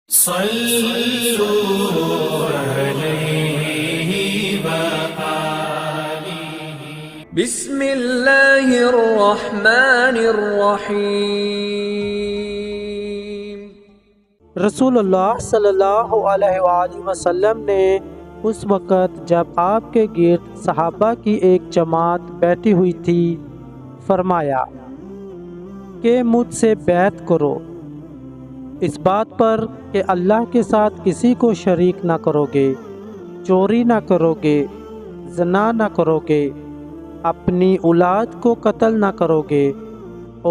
صلوا علیہ وآلہ۔ بسم اللہ الرحمن الرحیم۔ رسول اللہ صلی اللہ علیہ وآلہ وسلم نے اس وقت جب آپ کے گرد صحابہ کی ایک جماعت بیٹھی ہوئی تھی فرمایا کہ مجھ سے بیعت کرو اس بات پر کہ اللہ کے ساتھ کسی کو شریک نہ کرو گے، چوری نہ کرو گے، زنا نہ کرو گے، اپنی اولاد کو قتل نہ کرو گے،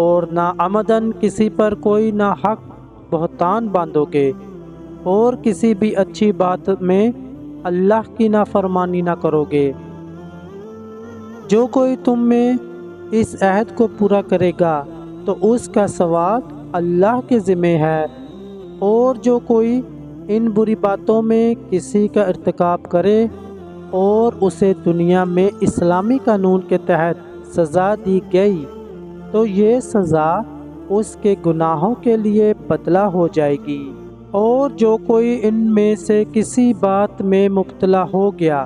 اور نہ عمدن کسی پر کوئی ناحق بہتان باندھو گے، اور کسی بھی اچھی بات میں اللہ کی نافرمانی نہ کرو گے۔ جو کوئی تم میں اس عہد کو پورا کرے گا تو اس کا ثواب اللہ کے ذمہ ہے، اور جو کوئی ان بری باتوں میں کسی کا ارتکاب کرے اور اسے دنیا میں اسلامی قانون کے تحت سزا دی گئی تو یہ سزا اس کے گناہوں کے لیے بدلہ ہو جائے گی، اور جو کوئی ان میں سے کسی بات میں مبتلا ہو گیا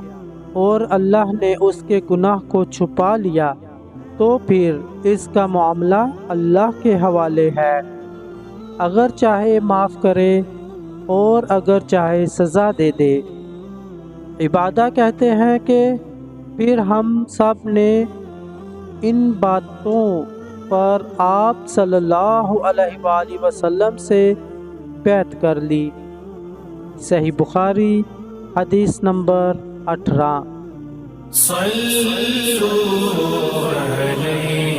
اور اللہ نے اس کے گناہ کو چھپا لیا تو پھر اس کا معاملہ اللہ کے حوالے ہے، اگر چاہے معاف کرے اور اگر چاہے سزا دے دے۔ عبادہ کہتے ہیں کہ پھر ہم سب نے ان باتوں پر آپ صلی اللہ علیہ وآلہ وسلم سے بیعت کر لی۔ صحیح بخاری حدیث نمبر 18۔ صلوا علیہ